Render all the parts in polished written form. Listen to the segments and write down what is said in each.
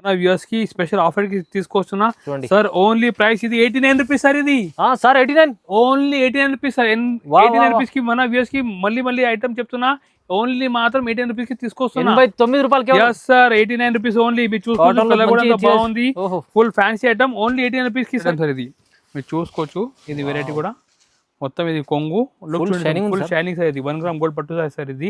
మన వ్యూవర్స్ కి special offer కి తీసుకొస్తున్నా సార్. ఓన్లీ ప్రైస్ ఇది 89 రూపీస్ సార్. ఇది sir 89 only 89 rupees sir. 89 rupees కి మన వ్యూవర్స్ కి మళ్ళీ ఐటమ్ చెప్తున్నా. ఓన్లీ మాత్రం 89 రూపీస్ కి తీసుకొస్తున్నా. 89 రూపాయలకి. yes sir 89 rupees only. మీరు చూసుకోవచ్చు కలర్ కూడా బాగుంది. Full fancy item. Only 89 rupees కి సార్. ఇది మీరు చూసుకోవచ్చు. ఇది వెరైటీ కూడా మొత్తం ఇది కొంగు ఫుల్ షైనింగ్ సార్. ఇది 1 గ్రామ్ గోల్డ్ పట్టు సార్. ఇది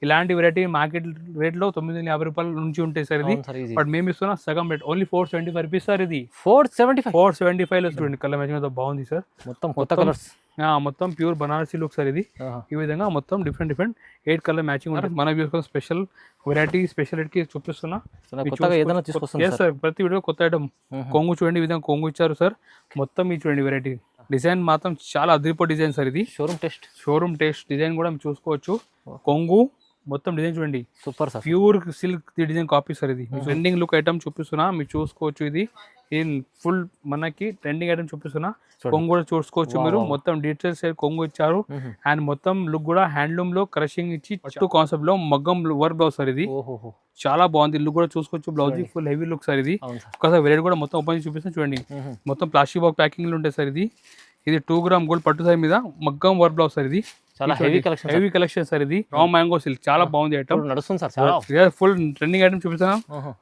ఇలాంటి వెరైటీ మార్కెట్ రేట్ లో 950 రూపాయల నుంచి ఉంటాయి సార్. ఇది బట్ మేము ఇస్తున్నా సగం రేట్ ఓన్లీ 475 రూపీస్ సార్. ఇది 475 లో చూడండి. కలర్ మ్యాచింగ్ తో బాగుంది సార్. మొత్తం కొత్త కలర్స్, మొత్తం ప్యూర్ బనారసీ లుక్ సార్. ఇది ఈ విధంగా మొత్తం డిఫరెంట్ 8 కలర్ మ్యాచింగ్ ఉంటుంది. మన views special variety special rate కి చూపిస్తున్నా. సార్ ప్రతి వీడియో కొత్త ఐటమ్. కొంగు చూడండి, ఈ విధంగా కొంగు ఇచ్చారు సార్. మొత్తం ఈ చూడండి వెరైటీ డిజైన్ మాత్రం చాలా అద్భుత డిజైన్ సార్. ఇది షోరూమ్ టేస్ట్ డిజైన్ కూడా మీరు చూసుకోవచ్చు. కొంగు మొత్తం డిజైన్ చూడండి, super sir. Pure silk design copy sir. ఇది ట్రెండింగ్ లుక్ ఐటమ్ చూపిస్తున్నా, మీరు చూసుకోవచ్చు. ఇది ఫుల్ మనకి ట్రెండింగ్ ఐటమ్ చూపిస్తున్నా. కొంగు కూడా చూసుకోవచ్చు మీరు. మొత్తం డీటెయిల్స్ కొంగు ఇచ్చారు. అండ్ మొత్తం లుక్ కూడా హ్యాండ్లూమ్ లో క్రషింగ్ ఇచ్చి పట్టు కాన్సెప్ట్ లో మగ్గం వర్క్ బ్లౌజ్ సార్. ఇది చాలా బాగుంది. లుక్ కూడా చూసుకోవచ్చు. Blouse full heavy look sir. ఇది ఒకసారి వెరైటీ కూడా మొత్తం ఓపెన్ చూపిస్తాను చూడండి. మొత్తం ప్లాస్టిక్ బాక్స్ ప్యాకింగ్ లో ఉంటాయి సార్. ఇది 2 గ్రామ్ గోల్డ్ పట్టు సార్ మీద మగ్గం వర్క్ బ్లౌజ్ సార్. ఇది చాలా హెవీ కలెక్షన్ సార్. ఇది రా మ్యాంగో సిల్క్ చాలా బాగుంది ఐటమ్. ఫుల్ ట్రెండింగ్ ఐటమ్ చూపిస్తాను.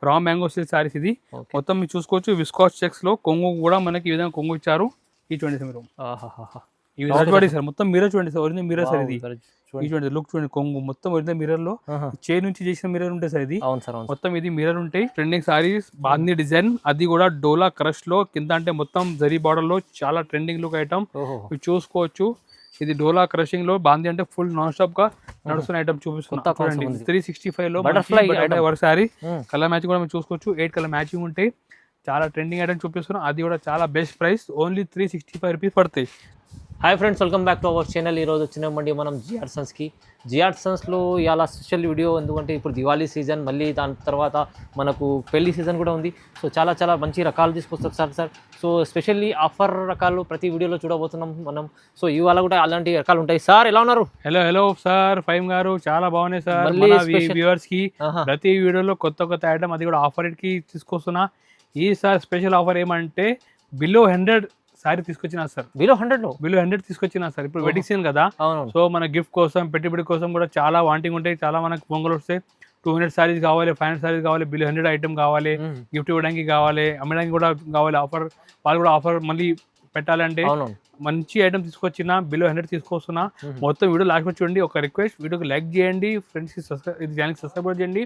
Raw mango silk saris. ఇది మొత్తం మీరు చూసుకోవచ్చు. విస్కాస్ చెక్స్ లో కొంగు కూడా మనకి ఈ విధంగా కొంగు ఇచ్చారు. ఈ చూడండి సార్. మొత్తం మిర్రర్ చూడండి సార్. Original mirror sir. ఇది చూడండి లుక్ చూడండి. కొంగు మొత్తం ఒరిజినల్ మిర్రర్ లో చైన్ నుంచి చేసిన మిర్రర్ ఉంటాయి సార్. ఇది మొత్తం ఇది మిర్రర్ ఉంటాయి. ట్రెండింగ్ సారీస్ బాందీ డిజైన్, అది కూడా డోలా క్రష్ లో కింద అంటే మొత్తం జరీ బార్డర్ లో చాలా ట్రెండింగ్ లుక్ ఐటమ్. మీరు చూసుకోవచ్చు. ఇది డోలా క్రషింగ్ లో బాందీ అంటే ఫుల్ నాన్ స్టాప్ గా నడుస్తున్న ఐటమ్ చూపిస్తున్నా. 365 లో వర్క్ సారీ. కలర్ మ్యాచింగ్ కూడా మీరు చూసుకోవచ్చు. 8 కలర్ మ్యాచింగ్ ఉంటాయి. చాలా ట్రెండింగ్ ఐటమ్ చూపిస్తున్నా. అది కూడా చాలా బెస్ట్ ప్రైస్. ఓన్లీ 365 రూపీస్ పడతాయి. Hi friends, welcome back to our channel. ఈరోజు వచ్చినామండి మనం జిఆర్ సన్స్కి. జిఆర్ సన్స్లో ఇలా స్పెషల్ వీడియో, ఎందుకంటే ఇప్పుడు దివాళీ సీజన్, మళ్ళీ దాని తర్వాత మనకు పెళ్లి సీజన్ కూడా ఉంది. సో చాలా మంచి రకాలు తీసుకొస్తారు సార్. సో ఎస్పెషల్లీ ఆఫర్ రకాలు ప్రతి వీడియోలో చూడబోతున్నాం మనం. సో ఇవాళ కూడా అలాంటి రకాలు ఉంటాయి. సార్ ఎలా ఉన్నారు? హలో సార్, ఫైమ్ గారు చాలా బాగున్నాయి సార్. వ్యూవర్స్ కి ప్రతి వీడియోలో కొత్త ఐటమ్, అది కూడా ఆఫర్ కి తీసుకొస్తున్నా. ఈసారి స్పెషల్ ఆఫర్ ఏమంటే బిలో 100 సారీ తీసుకొచ్చినా సార్. బిలో 100 తీసుకొచ్చినా సార్. ఇప్పుడు వెడ్డింగ్ సీజన్ కదా, సో మన గిఫ్ట్ కోసం పెట్టుబడి కోసం కూడా చాలా వాంటింగ్ ఉంటాయి. చాలా మనకు పొంగలు వస్తాయి. 200 సారీస్ కావాలి, 500 సారీస్ కావాలి, బిలో 100 ఐటమ్ కావాలి, గిఫ్ట్ ఇవ్వడానికి కావాలి, అమ్మడానికి కూడా కావాలి. ఆఫర్ వాళ్ళు కూడా ఆఫర్ మళ్ళీ పెట్టాలంటే మంచి ఐటమ్ తీసుకొచ్చినా బిలో 100 తీసుకొస్తున్నా. మొత్తం వీడియో లాస్ట్ చూడండి. ఒక రిక్వెస్ట్, వీడియోకి లైక్ చేయండి, ఫ్రెండ్స్ కి ఛానల్కి సబ్స్క్రైబ్ చేయండి.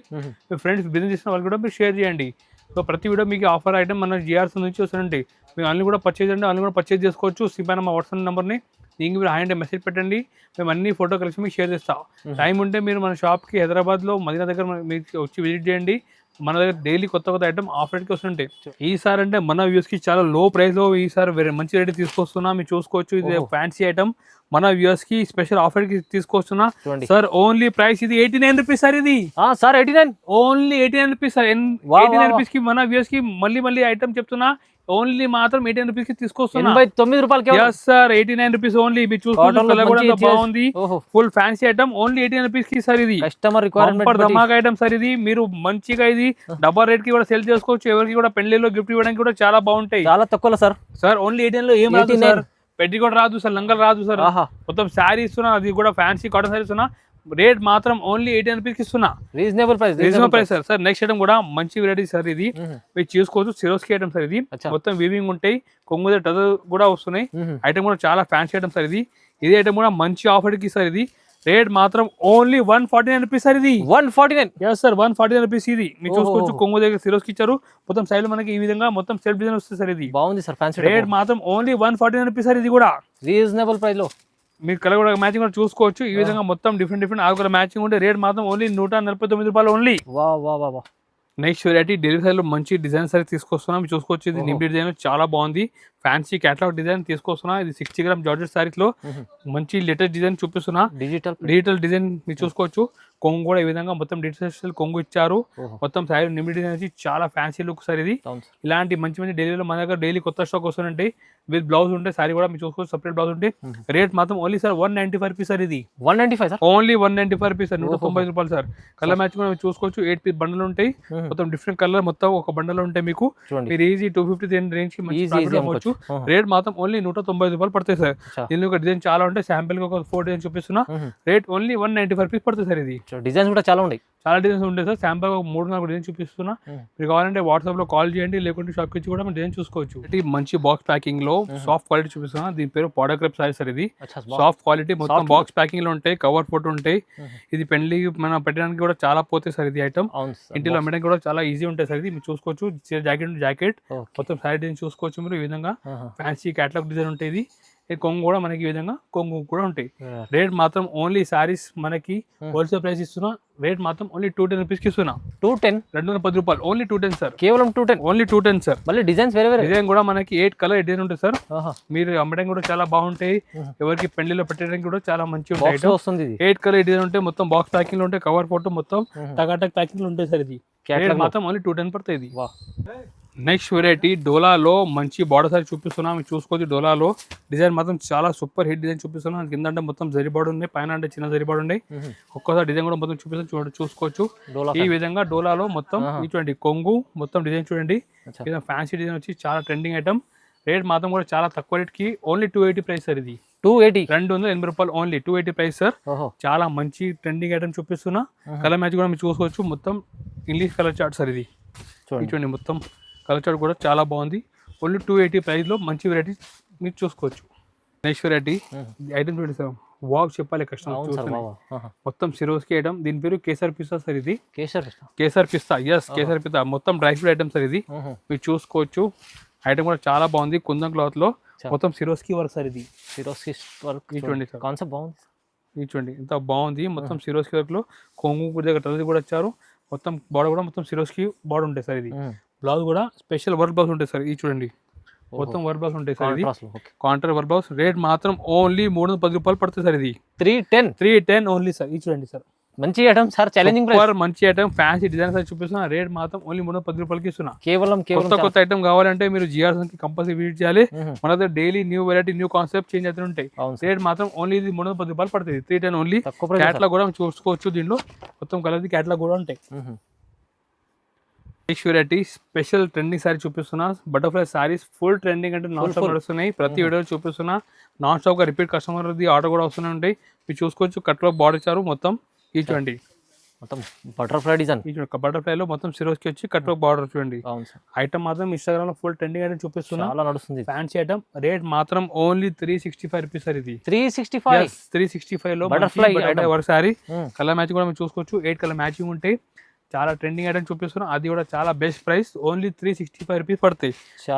మీ ఫ్రెండ్స్ బిజినెస్ చేసిన వాళ్ళు కూడా మీరు షేర్ చేయండి. సో ప్రతి వీడియో మీకు ఆఫర్ ఐటమ్ మన జిఆర్స్ నుంచి వస్తుందండి. మీరు అన్ని కూడా పర్చేజ్ చేయండి, అన్ని కూడా పర్చేజ్ చేసుకోవచ్చు. సిపైన మా వాట్సాప్ నెంబర్ని దీనికి మీరు హాయ్ అంటే మెసేజ్ పెట్టండి. మేము అన్ని ఫోటో కలెక్షన్ మీకు షేర్ చేస్తాం. టైం ఉంటే మీరు మన షాప్కి హైదరాబాద్లో మదీనా దగ్గర మీకు వచ్చి విజిట్ చేయండి. మన దగ్గర డైలీ కొత్త ఐటమ్ ఆఫర్కి వస్తుంటాయి. ఈసారి అంటే మన వ్యూస్కి చాలా లో ప్రైస్లో ఈసారి మంచి రేట్ తీసుకొస్తున్నా. మీరు చూసుకోవచ్చు. ఇది ఫ్యాన్సీ ఐటమ్. మన వ్యూవర్స్ కి స్పెషల్ ఆఫర్ కి తీసుకొస్తున్నా సార్. ఓన్లీ ప్రైస్ ఇది 89 రూపీస్ సార్. ఇది sir 89 only 89 rupees sir. 89 rupees కి మన వ్యూవర్స్ కి మళ్ళీ ఐటమ్ చెప్తున్నా. ఓన్లీ మాత్రం 89 రూపీస్ కి తీసుకొస్తున్నా. 89 రూపాయలకి. yes sir 89 rupees only. మీరు చూసుకోవచ్చు కలర్ కూడా బాగుంది. Full fancy item. Only 89 rupees కి సార్. ఇది కస్టమర్ రిక్వైర్మెంట్ ధమాకా ఐటమ్ సార్. ఇది మీరు మంచిగా ఇది డబల్ రేట్ కి కూడా సేల్ చేసుకోవచ్చు. ఎవరికి కూడా పెళ్లిలో గిఫ్ట్ ఇవ్వడానికి కూడా చాలా బాగుంటాయి. చాలా తక్కువ సార్. సార్ ఓన్లీ 89 లో ఏం రాదు సార్. పెట్టి కూడా రాదు సార్, లంగల్ రాదు సార్. మొత్తం శారీ ఇస్తున్నా, అది కూడా ఫ్యాన్సీ కాటన్ శారీ ఇస్తున్నా. రేట్ మాత్రం ఓన్లీ 89 రూపీస్ ఇస్తున్నా. Reasonable price sir. Sir next item కూడా మంచి వెరైటీ సార్. ఇది మీరు చూసుకోవచ్చు. Swarovski item sir. ఇది మొత్తం వీవింగ్ ఉంటాయి. కొంగు టజర్ కూడా వస్తున్నాయి. ఐటమ్ కూడా చాలా ఫ్యాన్సీ ఐటమ్ సార్. ఇది ఐటమ్ కూడా మంచి ఆఫర్ కి సార్. ఇది రేట్ మాత్రం ఓన్లీ 149 రూపీస్ సార్. ఇది 149. yes sir 149 rupees. ఇది మీరు చూసుకోవచ్చు. కొంగు దగ్గర సిరోస్కి ఇచ్చారు. మొత్తం సైడ్ మనకి ఈ విధంగా మొత్తం సెల్ఫ్ డిజైన్ వస్తుంది సార్. ఇది బాగుంది సార్. ఫ్యాన్సీ రేట్ మాత్రం ఓన్లీ 149 రూపీస్ సార్. ఇది కూడా రీజనబుల్ ప్రైస్ లో మీరు కలర్ కూడా మ్యాచింగ్ కూడా చూసుకోవచ్చు. ఈ విధంగా మొత్తం డిఫరెంట్ 6 కలర్ మ్యాచింగ్ ఉంటే రేట్ మాత్రం ఓన్లీ 149 రూపాయలు only. Next variety delivery side లో మంచి డిజైన్ సరే తీసుకొస్తున్నాం. చూసుకోవచ్చు. ఇది నింబి డిజైన్ చాలా బాగుంది. ఫ్యాన్సీ క్యాటలాగ్ డిజైన్ తీసుకొస్తున్నా. ఇది 60 గ్రామ్ జార్జెట్ సారీస్ లో మంచి లేటెస్ట్ డిజైన్ చూపిస్తున్నా. డిజిటల్ డిజైన్ మీరు చూసుకోవచ్చు. కొంగు కూడా ఈ విధంగా మొత్తం డిజిటల్ కొంగు ఇచ్చారు. మొత్తం సారీ నిమిడి నుంచి చాలా ఫ్యాన్సీ లుక్ సార్ ఇది. ఇలాంటి మంచి మంచి డైలీలో మన దగ్గర డైలీ కొత్త స్టాక్ వస్తుంటాయి. విత్ బ్లౌజ్ ఉంటే సారీ కూడా మీరు చూసుకోవచ్చు, సపరేట్ బ్లౌజ్ ఉంటే. రేట్ మాత్రం ఓన్లీ సార్ 195 రూపీస్ సార్ ఇది. 195 సార్, ఓన్లీ 195 రూపీస్ సార్, 190 రూపాయలు సార్. కలర్ మ్యాచ్ కూడా మీరు చూసుకోవచ్చు. 8 పీస్ బండలు ఉంటాయి, మొత్తం డిఫరెంట్ కలర్ మొత్తం ఒక బండలు ఉంటాయి మీకు. మీరు ఈజీ 250 రేంజ్ కి మంచి అమ్మవచ్చు. రేట్ మాత్రం ఓన్లీ 190 రూపాయలు పడతాయి సార్. దీనిలో ఒక డిజైన్ చాలా ఉంటాయి, శాంపిల్ గా ఒక 4 డిజైన్ చూపిస్తున్నా. రేట్ ఓన్లీ 195 రూపీస్ పడుతుంది సార్ ఇది. డిజైన్స్ కూడా చాలా ఉన్నాయి, చాలా డిజైన్స్ ఉంటాయి సార్. శాంపుల్ ఒక 3-4 డిజైన్ చూపిస్తున్నా. మీరు కావాలంటే వాట్సాప్ లో కాల్ చేయండి, లేకుంటే షాప్ ఇచ్చి కూడా డిజైన్ చూసుకోవచ్చు. మంచి బాక్స్ ప్యాకింగ్ లో సాఫ్ట్ క్వాలిటీ చూపిస్తున్నా. దీని పేరు పౌడర్ క్రేప్ సారీ సార్ ఇది. సాఫ్ట్ క్వాలిటీ మొత్తం బాక్స్ ప్యాకింగ్ లో ఉంటాయి, కవర్ ఫోటో ఉంటాయి. ఇది పెళ్లి మనం పెట్టడానికి కూడా చాలా పోతాయి సార్ ఇది ఐటమ్. ఇంటిలో అమ్మడానికి కూడా చాలా ఈజీ ఉంటాయి సార్ ఇది. మీరు చూసుకోవచ్చు. జాకెట్ మొత్తం సారీ డిజైన్ చూసుకోవచ్చు మీరు. ఈ విధంగా ఫ్యాన్సీ క్యాటలాగ్ డిజైన్ ఉంటాయి. ఇది కొంగు కూడా మనకి ఈ విధంగా కొంగు కూడా ఉంటాయి. రేట్ మాత్రం ఓన్లీ సారీస్ మనకి హోల్సేల్ ప్రైస్ ఇస్తున్నా. రేట్ మాత్రం ఓన్లీ 210 రూపీస్ కి ఇస్తున్నా. 210 రూపాయలు ఓన్లీ 210 సార్. కేవలం 210 ఓన్లీ 210 సార్. మళ్ళీ డిజైన్స్ వేరే వేరే డిజైన్ కూడా మనకి 8 కలర్ డిజైన్ ఉంటుంది సార్. మీరు అమ్మడానికి కూడా చాలా బాగుంటాయి. ఎవరికి పెళ్లిలో పెట్టడానికి కూడా చాలా మంచి వస్తుంది. 8 కలర్ డిజైన్ ఉంటాయి, మొత్తం బాక్స్ ప్యాకింగ్ లో ఉంటాయి, కవర్ ఫోటో మొత్తం టకాటక్ ప్యాకింగ్ లో ఉంటాయి సార్ ఇది. మాత్రం ఓన్లీ 210 పడుతుంది. నెక్స్ట్ వెరైటీ డోలాలో మంచి బార్డర్ సారీ చూపిస్తున్నా. మీరు చూసుకోవచ్చు. డోలాలో డిజైన్ మాత్రం చాలా సూపర్ హిట్ డిజైన్ చూపిస్తున్నా. కింద అంటే మొత్తం జరిబాడు ఉన్నాయి, పైన అంటే చిన్న జరిబాడు ఉన్నాయి. ఒక్కసారి డిజైన్ కూడా మొత్తం చూపిస్తాను, చూసుకోవచ్చు. ఈ విధంగా డోలాలో మొత్తం ఇటువంటి కొంగు మొత్తం డిజైన్ చూడండి. ఫ్యాన్సీ డిజైన్ వచ్చి చాలా ట్రెండింగ్ ఐటమ్. రేట్ మాత్రం కూడా చాలా తక్కువ రేట్ కి ఓన్లీ 280 ప్రైస్ సార్ ఇది. 280 రూపాయలు ఓన్లీ 280 ప్రైస్ సార్. చాలా మంచి ట్రెండింగ్ ఐటమ్ చూపిస్తున్నా. కలర్ మ్యాచ్ కూడా మీరు చూసుకోవచ్చు. మొత్తం ఇంగ్లీష్ కలర్ చార్ట్ సార్ ఇది. చూడండి మొత్తం కలర్ చార్ట్ కూడా చాలా బాగుంది. ఓన్లీ 280 ప్రైస్ లో మంచి వెరైటీ మీరు చూసుకోవచ్చు. నెక్స్ట్ వెరైటీ ఐటమ్ చూడండి సార్. వావ్ చెప్పాలి కస్టమర్. మొత్తం సిరోస్కి ఐటమ్. దీని పేరు కేసర్ పిస్తా సార్ ఇది. కేసర్ పిస్తా, ఎస్ కేసర్ పిస్తా. మొత్తం డ్రై ఫ్రూట్ ఐటమ్ సార్ ఇది. మీరు చూసుకోవచ్చు. ఐటమ్ కూడా చాలా బాగుంది. కుందన్ క్లాత్ లో మొత్తం సిరోస్కి వర్క్ సార్ ఇది. చూడండి సార్, కాన్సెప్ట్ బాగుంది. చూడండి ఎంత బాగుంది. మొత్తం సిరోస్కి వర్క్ లో కొంగు దగ్గర కూడా వచ్చారు. మొత్తం బార్డర్ కూడా మొత్తం సిరోస్కి బార్డర్ ఉంటాయి సార్ ఇది. బ్లౌజ్ కూడా స్పెషల్ వర్క్ బ్లౌజ్ ఉంటాయి సార్. ఇది చూడండి మొత్తం వర్క్ బ్లౌజ్ ఉంటాయి సార్. ఇది కాంట్రాస్ట్ వర్క్ బ్లౌజ్. రేట్ మాత్రం ఓన్లీ 310 రూపాయలు పడుతుంది సార్ ఇది. 310 ఓన్లీ సార్. ఇది చూడండి సార్, మంచి ఐటమ్ సార్. ఛాలెంజింగ్ ప్రైస్, మంచి ఐటమ్, ఫ్యాన్సీ డిజైన్ సార్ చూపిస్తున్నా. రేట్ మాత్రం ఓన్లీ 310 రూపాయలకి ఇస్తున్నా. కేవలం కొత్త ఐటమ్ కావాలంటే మీరు జిఆర్ కి కంపల్సరీ విజిట్ చేయాలి. మన దగ్గర daily new variety, new concept change అవుతూ ఉంటాయి. రేట్ మాత్రం ఓన్లీ 310 రూపాయలు పడుతుంది. 310 ఓన్లీ. క్యాట్లాగ్ కూడా చూసుకోవచ్చు. దీనిలో మొత్తం కలర్ క్యాట్లాగ్ కూడా ఉంటాయి. Next variety special trending sorry చూపిస్తున్నా. బటర్ఫ్లై సారీస్ ఫుల్ ట్రెండింగ్ అంటే నాన్ స్టాప్ నడుస్తున్నాయి. ప్రతి వీడియో చూపిస్తున్నా. నాన్ స్టాప్ గా రిపీట్ కస్టమర్ ఆర్డర్ కూడా వస్తూనే ఉంటాయి. మీరు చూసుకోవచ్చు. కట్ వర్క్ బార్డర్ ఇచ్చారు మొత్తం. ఇటువంటి మొత్తం బటర్ఫ్లై డిజైన్. బటర్ఫ్లై లో మొత్తం సిరోస్కి వచ్చి కట్ వర్క్ బార్డర్ చూడండి. ఐటమ్ మాత్రం ఇన్స్టాగ్రామ్ లో ఫుల్ ట్రెండింగ్ ఐటమ్ చూపిస్తున్నా. చాలా నడుస్తుంది. Fancy item. రేట్ మాత్రం ఓన్లీ 365 రూపీస్ సార్ ఇది. 365 లో butterfly work sorry. Colour matching కూడా మీరు చూసుకోవచ్చు. 8 కలర్ మ్యాచింగ్ ఉంటాయి. చాలా ట్రెండింగ్ ఐటమ్ చూపిస్తున్నాం. అది కూడా చాలా బెస్ట్ ప్రైస్. ఓన్లీ 365 రూపీస్ పడతాయి.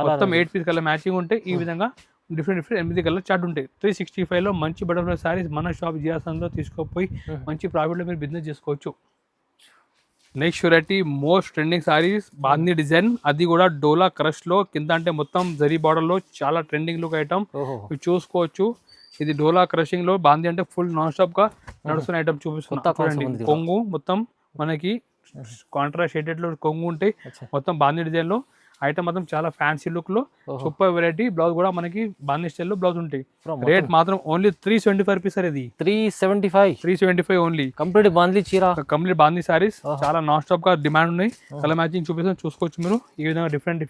మొత్తం 8 పీస్ కలర్ మ్యాచింగ్ ఉంటాయి. ఈ విధంగా డిఫరెంట్ 8 కలర్ చార్ట్ ఉంటాయి. 365 లో మంచి బటర్ఫ్లై సారీస్ మన షాప్ జియాసన్లో తీసుకోపోయి మంచి ప్రాఫిట్ లో మీరు బిజినెస్ చేసుకోవచ్చు. Next variety most trending saris బాందీ డిజైన్. అది కూడా డోలా క్రష్ లో కింద అంటే మొత్తం జరీ బార్డర్ లో చాలా ట్రెండింగ్ లుక్ ఐటమ్. మీరు చూసుకోవచ్చు. ఇది డోలా క్రషింగ్ లో బాందీ అంటే ఫుల్ నాన్ స్టాప్ గా నడుస్తున్న ఐటమ్ చూపిస్తున్నాం. కొంగు మొత్తం మనకి కాంట్రాస్ట్ షేడెడ్ లో కొంగు ఉంటాయి. మొత్తం బాందీ డిజైన్ లో ఐటమ్ మాత్రం చాలా ఫ్యాన్సీ లుక్ లో సూపర్ వెరైటీ. బ్లౌజ్ కూడా మనకి బాందీ స్టైల్ లో బ్లౌజ్ ఉంటాయి. రేట్ మాత్రం ఓన్లీ 375 రూపీస్ సార్ ఇది. 375 ఓన్లీ. కంప్లీట్ బాందీ చీర, కంప్లీట్ బాందీ సారీస్. చాలా నాన్ స్టాప్ గా డిమాండ్ ఉన్నాయి. కలర్ మ్యాచింగ్ చూపిస్తాం, చూసుకోవచ్చు మీరు. ఈ విధంగా డిఫరెంట్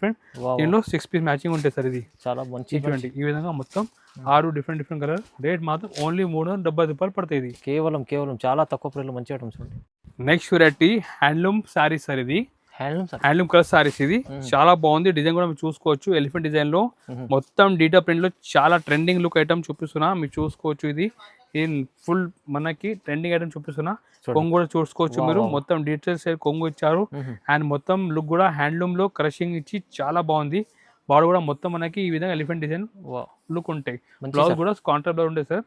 దీనిలో 6 పీస్ మ్యాచింగ్ ఉంటాయి సార్. ఇది చాలా మంచి. ఈ విధంగా మొత్తం 6 డిఫరెంట్ కలర్. రేట్ మాత్రం ఓన్లీ 370 రూపాయలు పడుతుంది. ఇది కేవలం చాలా తక్కువ ప్రైస్ లో మంచి ఐటమ్స్ ఉంటాయి. Next variety handloom saris sir. ఇది హ్యాండ్లూమ్ కలర్ సారీస్. ఇది చాలా బాగుంది. డిజైన్ కూడా మీరు చూసుకోవచ్చు. ఎలిఫెంట్ డిజైన్ లో మొత్తం డీటా ప్రింట్ లో చాలా ట్రెండింగ్ లుక్ ఐటమ్ చూపిస్తున్నా. మీరు చూసుకోవచ్చు. ఇది ఫుల్ మనకి ట్రెండింగ్ ఐటమ్ చూపిస్తున్నా. కొంగు కూడా చూసుకోవచ్చు మీరు. మొత్తం డీటెయిల్స్ కొంగు ఇచ్చారు. అండ్ మొత్తం లుక్ కూడా హ్యాండ్లూమ్ లో క్రషింగ్ ఇచ్చి చాలా బాగుంది. బాడీ కూడా మొత్తం మనకి ఈ విధంగా ఎలిఫెంట్ డిజైన్ లుక్ ఉంటాయి. బ్లౌజ్ కూడా కాంట్రాస్ట్ బ్లౌజ్ ఉంటాయి సార్.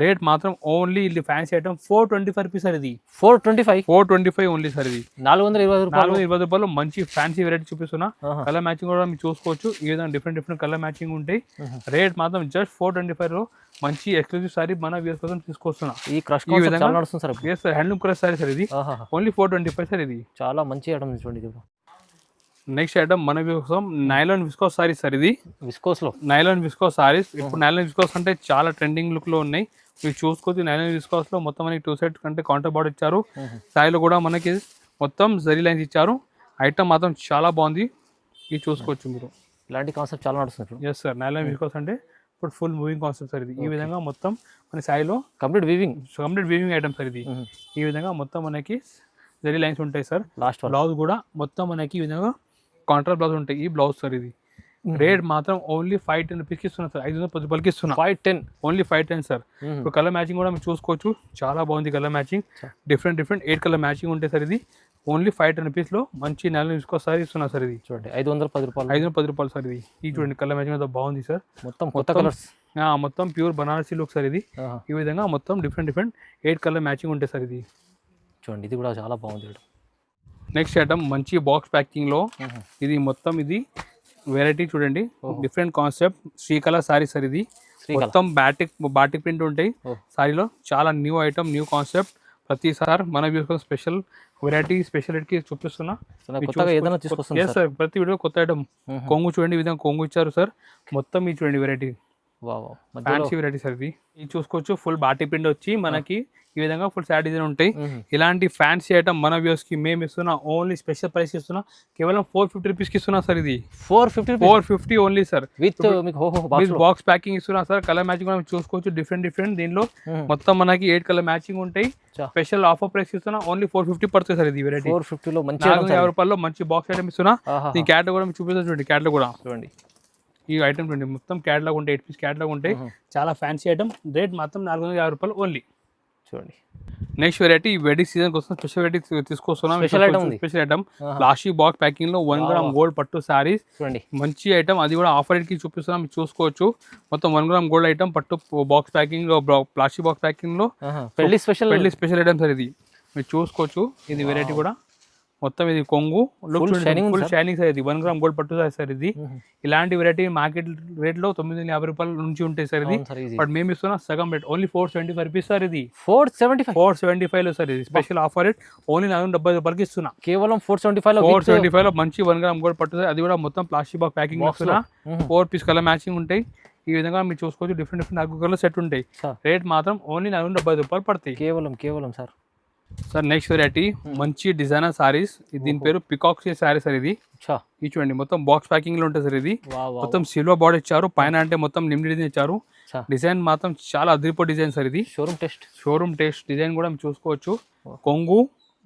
రేట్ మాత్రం ఓన్లీ ఇది ఫ్యాన్సీ ఐటమ్ 425 రూపీస్ సార్. ఇది 425 ఓన్లీ సార్. ఇది 420 రూపాయలు మంచి ఫ్యాన్సీ వెరైటీ చూపిస్తున్నా. కలర్ మ్యాచింగ్ కూడా మీరు చూసుకోవచ్చు. ఈ విధంగా డిఫరెంట్ కలర్ మ్యాచింగ్ ఉంటాయి. రేట్ మాత్రం జస్ట్ 425 లో మంచి ఎక్స్క్లూజివ్ సారీ మన వ్యూస్ కోసం తీసుకొస్తున్నా. ఈ విధంగా హ్యాండ్లూమ్ క్రష్ సారీ సార్. ఇది ఓన్లీ 425 సార్. ఇది చాలా మంచి ఐటమ్ చూడండి. నెక్స్ట్ ఐటమ్ మన కోసం నైలాన్ విస్కోస్ సారీస్ సార్. ఇది నైలాన్ విస్కోస్ సారీస్. ఇప్పుడు నైలాన్ విస్కోస్ అంటే చాలా ట్రెండింగ్ లుక్ లో ఉన్నాయి. మీరు చూసుకోవచ్చు. నైలాన్ విస్కోస్ లో మొత్తం మనకి 2 సెట్ కంటే కౌంటర్ బార్డర్ ఇచ్చారు. సారీలో కూడా మనకి మొత్తం జరీ లైన్స్ ఇచ్చారు. ఐటమ్ మాత్రం చాలా బాగుంది. ఇది చూసుకోవచ్చు మీరు. ఇలాంటి కాన్సెప్ట్ చాలా నడుస్తుంది. Yes sir. నైలాన్ విస్కోస్ అంటే ఇప్పుడు ఫుల్ మూవింగ్ కాన్సెప్ట్ సార్. ఇది ఈ విధంగా మొత్తం మన సారీలో కంప్లీట్ వీవింగ్ ఐటమ్ సార్. ఇది ఈ విధంగా మొత్తం మనకి జరీ లైన్స్ ఉంటాయి సార్. లాస్ట్ బ్లౌజ్ కూడా మొత్తం మనకి ఈ విధంగా కాంట్రాస్ట్ బ్లౌజ్ ఉంటాయి. ఈ బ్లౌజ్ సార్. ఇది రేట్ మాత్రం ఓన్లీ 510 రూపీస్కి ఇస్తున్నా సార్. 510 రూపాయలకి ఇస్తున్నా. 510 ఓన్లీ 510 సార్. ఇప్పుడు కలర్ మ్యాచింగ్ కూడా మీరు చూసుకోవచ్చు. చాలా బాగుంది colour matching. Different 8 colour matching ఉంటాయి సార్. ఇది ఓన్లీ 510 రూపీస్లో మంచి నైలాన్ విస్కోస్ సారీ ఇస్తున్నా సార్. ఇది చూడండి 510 రూపాయలు సార్. ఇది చూడండి కలర్ మ్యాచింగ్ అంతా బాగుంది సార్. మొత్తం కొత్త కలర్స్. మొత్తం ప్యూర్ బనారసీ లుక్ సార్. ఇది ఈ విధంగా మొత్తం డిఫరెంట్ 8 కలర్ మ్యాచింగ్ ఉంటాయి సార్. ఇది చూడండి. ఇది కూడా చాలా బాగుంది. నెక్స్ట్ ఐటమ్ మంచి బాక్స్ ప్యాకింగ్ లో. ఇది మొత్తం ఇది వెరైటీ చూడండి. Different concept Srikala sorry sir. ఇది మొత్తం బాటిక్ ప్రింట్ ఉంటాయి సారీలో. చాలా న్యూ ఐటమ్, న్యూ కాన్సెప్ట్. ప్రతిసారి మన వ్యూస్ స్పెషల్ వెరైటీ స్పెషాలిటీ చూపిస్తున్నా. సార్ ప్రతి వీడియో కొత్త ఐటమ్. కొంగు చూడండి. ఈ విధంగా కొంగు ఇచ్చారు సార్. మొత్తం ఇది చూడండి వెరైటీ ఫ్యాన్సీ వెరైటీ సార్. ఇది చూసుకోవచ్చు. ఫుల్ బాటిక్ ప్రింట్ వచ్చి మనకి ఈ విధంగా ఫుల్ సారీ డిజైన్ ఉంటాయి. ఇలాంటి ఫ్యాన్సీ ఐటమ్ మన వ్యూస్ కి మేము ఇస్తున్నా. ఓన్లీ స్పెషల్ ప్రైస్ ఇస్తున్నా. కేవలం 450 రూపీస్కి ఇస్తున్నా సార్. ఇది 450 only sir. With box packing ఇస్తున్నా సార్. కలర్ మ్యాచింగ్ కూడా చూసుకోవచ్చు. డిఫరెంట్ దీనిలో మొత్తం మనకి 8 కలర్ మ్యాచింగ్ ఉంటాయి. స్పెషల్ ఆఫర్ ప్రైస్ ఇస్తున్నా. ఓన్లీ 450 పడుతుంది సార్. ఇది వెరైటీ 450 లో మంచి 50 రూపాయల్లో మంచి బాక్స్ ఐటమ్ ఇస్తున్నా. ఈ క్యాటలాగ్ కూడా చూపిస్తా చూడండి. క్యాటలాగ్ కూడా చూడండి. ఈ ఐటమ్ చూడండి. మొత్తం క్యాటలాగ్ ఉంటాయి. 8 పీస్ క్యాటలాగ్ ఉంటాయి. చాలా ఫ్యాన్సీ ఐటమ్. రేట్ మాత్రం 450 రూపాయలు ఓన్లీ. చూడండి. నెక్స్ట్ వెరైటీ వెడ్డింగ్ సీజన్ కోసం స్పెషల్ వెరైటీ తీసుకొస్తున్నాం. Special item plastic box packing లో 1 గ్రామ్ గోల్డ్ పట్టు సారీస్. చూడండి మంచి ఐటమ్. అది కూడా ఆఫర్ రేట్ కి చూపిస్తున్నాం. మీరు చూసుకోవచ్చు. మొత్తం 1 గ్రామ్ గోల్డ్ ఐటమ్ పట్టు బాక్స్ ప్యాకింగ్ లో ప్లాస్టిక్ బాక్స్ ప్యాకింగ్ లో పెళ్లి స్పెషల్ ఐటమ్ సార్. ఇది మీరు చూసుకోవచ్చు. ఇది వెరైటీ కూడా మొత్తం ఇది కొంగు ఫుల్ షైనింగ్ సార్. ఇది 1 గ్రామ్ గోల్డ్ పట్టు సార్. ఇది ఇలాంటి వెరైటీ మార్కెట్ రేట్ లో 950 రూపాయల నుంచి ఉంటాయి సార్. ఇది బట్ మేము ఇస్తున్నా సగం రేట్ ఓన్లీ 475 రూపీస్ సార్. ఇది 475 లో సార్. ఇది స్పెషల్ ఆఫర్ రేట్ ఓన్లీ 470 రూపాయలకి ఇస్తున్నా. కేవలం 475 లో మంచి 1 గ్రామ్ గోల్డ్ పట్టు సార్. అది కూడా మొత్తం ప్లాస్టిక్ బాక్స్ ప్యాకింగ్ ఇస్తున్నా. 4 పీస్ కలర్ మ్యాచింగ్ ఉంటాయి. ఈ విధంగా మీరు చూసుకోవచ్చు. డిఫరెంట్ 4 కలర్ సెట్ ఉంటాయి. రేట్ మాత్రం ఓన్లీ 470 రూపాయలు పడతాయి. కేవలం సార్. సార్ నెక్స్ట్ వెరైటీ మంచి డిజైనర్ సారీస్. దీని పేరు పికాక్ సారీ సార్. ఇది చూడండి. మొత్తం బాక్స్ ప్యాకింగ్ లో ఉంటుంది సార్. ఇది మొత్తం సిల్వర్ బార్డర్ ఇచ్చారు. పైన అంటే మొత్తం నిమ్డి డిజైన్ ఇచ్చారు. డిజైన్ మాత్రం చాలా అదిరిపో డిజైన్ సార్. ఇది షోరూమ్ టెస్ట్ డిజైన్ కూడా మీరు చూసుకోవచ్చు. కొంగు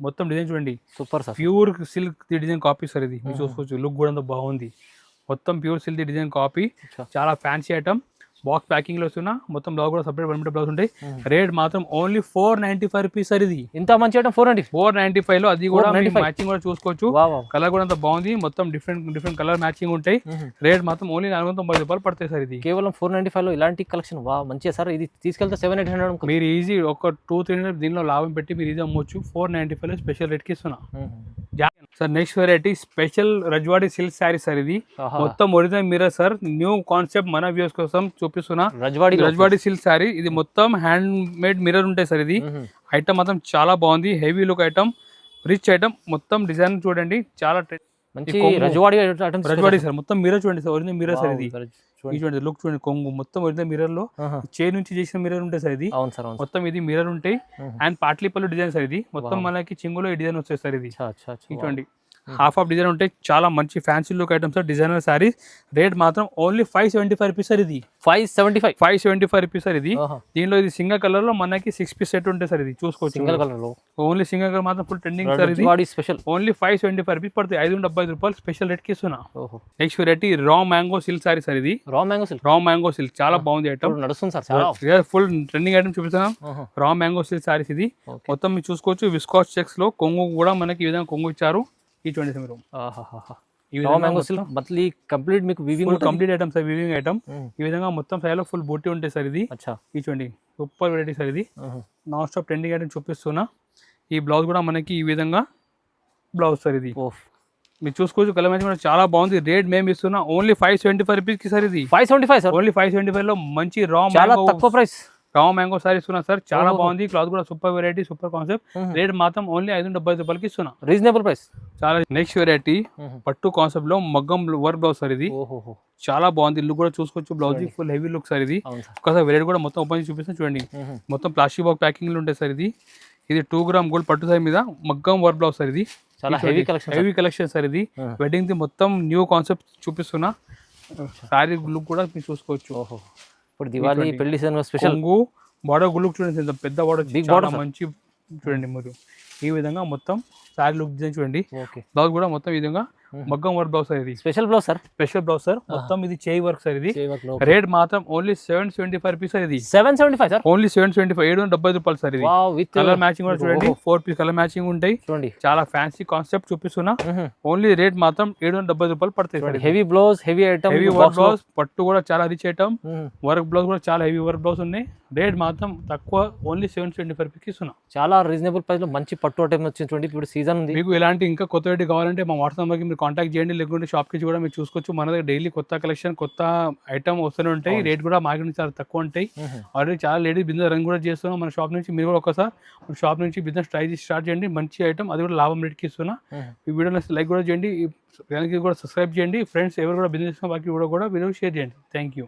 మొత్తం డిజైన్ చూడండి. Super sir. Pure silk design copy sir. ఇది మీరు చూసుకోవచ్చు. లుక్ కూడా బాగుంది. మొత్తం ప్యూర్ సిల్క్ డిజైన్ కాపీ. చాలా ఫ్యాన్సీ ఐటమ్. బాక్స్ ప్యాకింగ్ లో వస్తున్నా. మొత్తం బ్లౌజ్ కూడా సపరేట్ 1 మీటర్ బ్లౌజ్ ఉంటాయి. రేట్ మాత్రం ఓన్లీ 495 రూపీస్ సార్. ఇది ఇంత మంచి ఐటమ్ 495 లో. అది కూడా మ్యాచింగ్ కూడా చూసుకోవచ్చు. కలర్ కూడా అంత బాగుంది. మొత్తం డిఫరెంట్ కలర్ మ్యాచింగ్ ఉంటాయి. రేట్ మాత్రం ఓన్లీ 490 రూపాయలు పడతాయి సార్. ఇది కేవలం 495 లో ఇలాంటి కలెక్షన్ మంచిగా సార్. ఇది తీసుకెళ్తే 700-800 మీరు ఈజీ ఒక 200-300 దీనిలో లాభం పెట్టి మీరు ఈజీ అమ్మొచ్చు. 495 లో స్పెషల్ రేట్ కి ఇస్తున్నా sir. Next variety special Rajwadi silk sari sir. ఇది మొత్తం original mirror sir. New concept మన వ్యూస్ కోసం చూపిస్తున్నా. రజ్వాడి సిల్క్ శారీ. ఇది మొత్తం హ్యాండ్ మేడ్ మిర్రర్ ఉంటాయి సార్. ఇది ఐటమ్ మాత్రం చాలా బాగుంది. Heavy look item, rich item. మొత్తం డిజైన్ చూడండి. చాలా రజ్వాడి సార్. మొత్తం మిర్రర్ చూడండి సార్. Original mirror sir. ఇది చూడండి. లుక్ చూడండి. కొంగు మొత్తం ఒరిజినల్ మిర్రర్ లో చైన్ నుంచి చేసిన మిర్రర్ ఉంటాయి సార్. ఇది మొత్తం ఇది మిర్రర్ ఉంటాయి. అండ్ పాట్లీ పళ్ళు డిజైన్ సార్. ఇది మొత్తం మనకి చింగులో ఈ డిజైన్ వస్తాయి సార్. ఇది చూడండి. హాఫ్ ఆఫ్ డిజైన్ ఉంటాయి. చాలా మంచి fancy look item sir. Designer sorry. Rate మాత్రం ఓన్లీ 575 రూపీస్ సార్. ఇది 575 రూపీస్ సార్. ఇది దీనిలో ఇది సింగల్ కలర్ లో మనకి 6 పీస్ సెట్ ఉంటాయి సార్. ఇది చూసుకోవచ్చు. సింగల్ కలర్ లో ఓన్లీ సింగల్ కలర్ మాత్రం ఫుల్ ట్రెండింగ్ సార్. ఇది స్పెషల్ ఓన్లీ 575 రూపీస్ పడుతుంది. 575 రూపాయలు స్పెషల్ రేట్ కి ఇస్తున్నా. Next variety raw mango silk sorry sir. ఇది రా మ్యాంగో సిల్క్ చాలా బాగుంది ఐటమ్. నడుస్తుంది సార్. ఫుల్ ట్రెండింగ్ ఐటమ్ చూపిస్తున్నాం. Raw mango silk saris. ఇది మొత్తం మీరు చూసుకోవచ్చు. విస్కాస్ చెక్స్ లో కొంగు కూడా మనకి ఈ విధంగా కొంగు ఇచ్చారు. ఈ చూడండి మీరు. ఈ రా మ్యాంగో సిల్క్ మళ్ళీ కంప్లీట్ మీకు weaving complete item sir, weaving item. ఈ విధంగా మొత్తం సైడ్ లో ఫుల్ బూటీ ఉంటాయి సార్. ఇది ఈ చూడండి సూపర్ వెరైటీ సార్. ఇది నాన్ స్టాప్ ట్రెండింగ్ ఐటమ్ చూపిస్తున్నా. ఈ బ్లౌజ్ కూడా మనకి ఈ విధంగా బ్లౌజ్ సార్. ఇది మీరు చూసుకోవచ్చు, కలర్ మ్యాచింగ్ కూడా చాలా బాగుంది. రేట్ మేము ఇస్తున్నా ఓన్లీ 575 రూపీస్ కి సార్. ఇది 575 సార్, ఓన్లీ 575 లో మంచి రా తక్కువ ప్రైస్ రా మ్యాంగో సారీ ఇస్తున్నా సార్. చాలా బాగుంది, క్లాత్ కూడా super variety, super concept. Rate మాత్రం ఓన్లీ 575 రూపాయలకి ఇస్తున్నా, రీజనబుల్ ప్రైస్. చాలా నెక్స్ట్ వెరైటీ పట్టు కాన్సెప్ట్ లో మగ్గం వర్క్ బ్లౌజ్ సార్. ఇది చాలా బాగుంది, లుక్ కూడా చూసుకోవచ్చు. Blouse full heavy look sir. ఇది ఒకసారి వెరైటీ కూడా మొత్తం ఓపెన్ చూపిస్తాను చూడండి. మొత్తం ప్లాస్టిక్ బాక్స్ ప్యాకింగ్ లో ఉంటాయి సార్. ఇది 2 గ్రామ్ గోల్డ్ పట్టు సార్ మీద మగ్గం వర్క్ బ్లౌజ్ సార్. ఇది చాలా హెవీ కలెక్షన్ సార్. ఇది వెడ్డింగ్ ది మొత్తం న్యూ కాన్సెప్ట్ చూపిస్తున్నా. సారీ లుక్ కూడా మీరు చూసుకోవచ్చు. ఇప్పుడు దివాళీ పెళ్లి సీజన్ స్పెషల్ బార్డర్ లుక్ చూడండి, ఎంత పెద్ద బార్డర్, బిగ్ బార్డర్ మంచి చూడండి. మీరు ఈ విధంగా మొత్తం సారీ లుక్ డిజైన్ చూడండి. బ్లౌజ్ కూడా మొత్తం ఈ విధంగా మగ్గం వర్క్ బ్లౌజ్ సార్. ఇది స్పెషల్ బ్లౌజ్ సార్. మొత్తం ఇది చేయి వర్క్ సార్. ఇది రేట్ మాత్రం ఓన్లీ 775 రూపీస్ సార్. ఇది 775 సార్, ఓన్లీ 775, 770 రూపాయలు సార్. ఇది కలర్ మ్యాచింగ్ కూడా చూడండి, 4 పీస్ కలర్ మ్యాచింగ్ ఉంటాయి చూడండి. చాలా ఫ్యాన్సీ కాన్సెప్ట్ చూపిస్తున్నా. ఓన్లీ రేట్ మాత్రం 770 రూపాయలు పడతాయి. Heavy blouse, heavy item, heavy work blouse, పట్టు కూడా చాలా రిచ్ ఐటమ్. వర్క్ బ్లౌజ్ కూడా చాలా హెవీ వర్క్ బ్లౌజ్ ఉన్నాయి. రేట్ మాత్రం తక్కువ, ఓన్లీ 775 రూపీస్ ఇస్తున్నా. చాలా రీజనబుల్ ప్రైస్ లో మంచి పట్టు ఐటమ్ వచ్చింది చూడండి. ఇప్పుడు సీజన్ ఉంది. మీకు ఇలాంటి ఇంకా కొత్త వెరైటీ కావాలంటే మా వాట్సాప్ నెంబర్కి మీరు కాంటాక్ట్ చేయండి, లేకుంటే షాప్ కి కూడా మీరు చూసుకోవచ్చు. మన దగ్గర డైలీ కొత్త కలెక్షన్, కొత్త ఐటమ్ వస్తూనే ఉంటాయి. రేట్ కూడా మార్కెట్ నుంచి చాలా తక్కువ ఉంటాయి. ఆల్రెడీ చాలా లేడీస్ బిజినెస్ రన్ కూడా చేస్తున్నాం మన షాప్ నుంచి. మీరు కూడా ఒకసారి మన షాప్ నుంచి బిజినెస్ ట్రై చేసి స్టార్ట్ చేయండి. మంచి ఐటమ్, అది కూడా లాభం రేట్కి ఇస్తున్నా. ఈ వీడియోని లైక్ కూడా చేయండి, దానికి కూడా సబ్స్క్రైబ్ చేయండి. ఫ్రెండ్స్ ఎవరు కూడా బిజినెస్ వారికి కూడా వీడియో షేర్ చేయండి. Thank you.